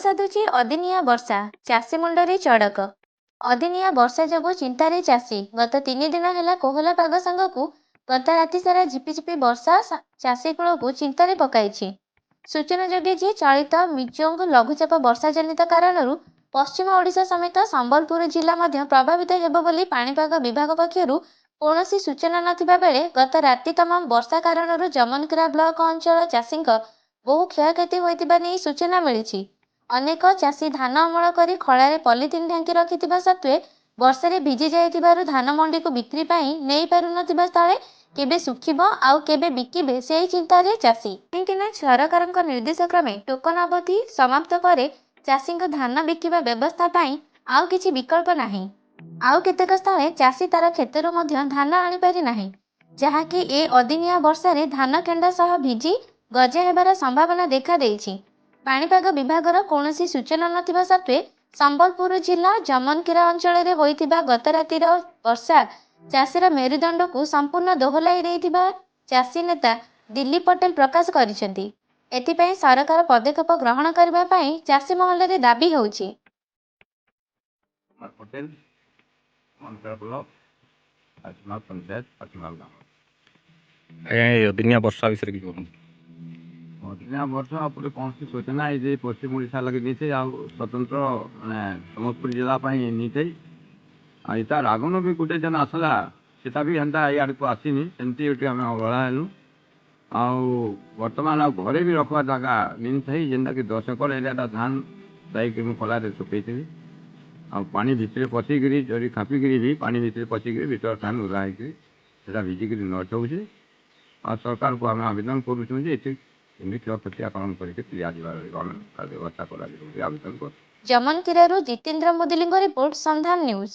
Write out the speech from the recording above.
ସାଧୁଛି ଅଦିନିଆ ବର୍ଷା, ଚାଷୀ ମୁଣ୍ଡରେ ଚଡ଼କ। ଅଦିନିଆ ବର୍ଷା ଯୋଗୁଁ ଚିନ୍ତାରେ ଚାଷୀ। ଗତ 3 ଦିନ ହେଲା କୋହଲା ପାଗ ସାଙ୍ଗକୁ ଗତ ରାତି ସାରା ଝିପିଝିପି ବର୍ଷା ଚାଷୀ କୂଳକୁ ଚିନ୍ତାରେ ପକାଇଛି। ସୂଚନାଯୋଗ୍ୟ ଯେ ଚଳିତ ମିଜୋଙ୍ଗ ଲଘୁଚାପ ବର୍ଷା ଜନିତ କାରଣରୁ ପଶ୍ଚିମ ଓଡ଼ିଶା ସମେତ ସମ୍ବଲପୁର ଜିଲ୍ଲା ମଧ୍ୟ ପ୍ରଭାବିତ ହେବ ବୋଲି ପାଣିପାଗ ବିଭାଗ ପକ୍ଷରୁ କୌଣସି ସୂଚନା ନଥିବା ବେଳେ ଗତ ରାତି ତମାମ ବର୍ଷା କାରଣରୁ ଜମନକିରା ବ୍ଲକ ଅଞ୍ଚଳ ଚାଷୀଙ୍କ ବହୁ କ୍ଷୟକ୍ଷତି ହୋଇଥିବା ନେଇ ସୂଚନା ମିଳିଛି। ଅନେକ ଚାଷୀ ଧାନ ଅମଳ କରି ଖଳାରେ ପଲିଥିନ୍ ଢାଙ୍କି ରଖିଥିବା ସତ୍ତ୍ୱେ ବର୍ଷାରେ ଭିଜି ଯାଇଥିବାରୁ ଧାନ ମଣ୍ଡିକୁ ବିକ୍ରି ପାଇଁ ନେଇ ପାରୁନଥିବା ସ୍ଥଳେ କେବେ ଶୁଖିବ ଆଉ କେବେ ବିକିବେ ସେହି ଚିନ୍ତାରେ ଚାଷୀ। କାହିଁକିନା ସରକାରଙ୍କ ନିର୍ଦ୍ଦେଶ କ୍ରମେ ଟୋକନ ଅବଧି ସମାପ୍ତ ପରେ ଚାଷୀଙ୍କ ଧାନ ବିକିବା ବ୍ୟବସ୍ଥା ପାଇଁ ଆଉ କିଛି ବିକଳ୍ପ ନାହିଁ। ଆଉ କେତେକ ସ୍ଥଳେ ଚାଷୀ ତାର କ୍ଷେତରୁ ମଧ୍ୟ ଧାନ ଆଣିପାରି ନାହିଁ, ଯାହାକି ଏ ଅଦିନିଆ ବର୍ଷାରେ ଧାନ କେଣ୍ଡା ସହ ଭିଜି ଗଜା ହେବାର ସମ୍ଭାବନା ଦେଖାଦେଇଛି। ପାଣିପାଗ ବିଭାଗର କୌଣସି ସୂଚନା ନଥିବା ସତ୍ତ୍ୱେ ସମ୍ବଲପୁର ଜିଲ୍ଲା ଜମନକିରା ଅଞ୍ଚଳରେ ହୋଇଥିବା ଗତ ରାତିର ବର୍ଷା ଚାଷୀର ମେରୁଦଣ୍ଡକୁ ସମ୍ପୂର୍ଣ୍ଣ ଦୋହଲାଇ ଦେଇଥିବା ଚାଷୀ ନେତା ଦିଲ୍ଲୀପ ପଟେଲ ପ୍ରକାଶ କରିଛନ୍ତି। ଏଥିପାଇଁ ସରକାର ପଦକ୍ଷେପ ଗ୍ରହଣ କରିବା ପାଇଁ ଚାଷୀ ମହଲରେ ଦାବି ହେଉଛି। ଅଦିନିଆ ବର୍ଷା ବିଷୟରେ କିଛି କୁହନ୍ତୁ। ଅଦିନିଆ ବର୍ଷା ଉପରେ କୌଣସି ସୂଚନା ଏଇ ଯେ ପଶ୍ଚିମ ଓଡ଼ିଶା ଲାଗି ଦେଇଛେ ଆଉ ସ୍ୱତନ୍ତ୍ର ମାନେ ସମ୍ବଲପୁର ଜିଲ୍ଲା ପାଇଁ ନେଇଛେ। ଆଉ ତାର ଆଗନ ବି ଗୋଟେ ଯେନ୍ ଆସିଲା ସେଟା ବି ହେନ୍ତା ଇଆଡ଼କୁ ଆସିନି, ସେମିତି ଗୋଟେ ଆମେ ଅବହେଳା ହେଲୁ। ଆଉ ବର୍ତ୍ତମାନ ଆଉ ଘରେ ବି ରଖବା ଜାଗା ନେଇଥାଇ ଯେନ୍ଟାକି 10 ଏକର ଏରିଆଟା ଧାନ ଯାଇକି ମୁଁ ଖଳାରେ ଶୁଖେଇଥିଲି। ଆଉ ପାଣି ଭିତରେ ପଶିକିରି ଜରି ଖାପିକିରି ବି ପାଣି ଭିତରେ ପଶିକିରି ଭିତର ଧାନ ଓଦା ହେଇକିରି ସେଟା ଭିଜିକିରି ନଷ୍ଟ ହେଉଛି। ଆଉ ସରକାରକୁ ଆମେ ଆବେଦନ କରୁଛୁ ଯେ ଏଠି ଏମିତି କ୍ଷୟକ୍ଷତି ଆକଳନ କରିକି ଦିଆଯିବାର ବ୍ୟବସ୍ଥା କରାଯିବ ବୋଲି ଆବେଦନ କରୁଛୁ। ଜମନକିରାରୁ ଜିତେନ୍ଦ୍ର ମୁଦୁଲିଙ୍କ ରିପୋର୍ଟ, ସନ୍ଧାନ ନ୍ୟୁଜ୍।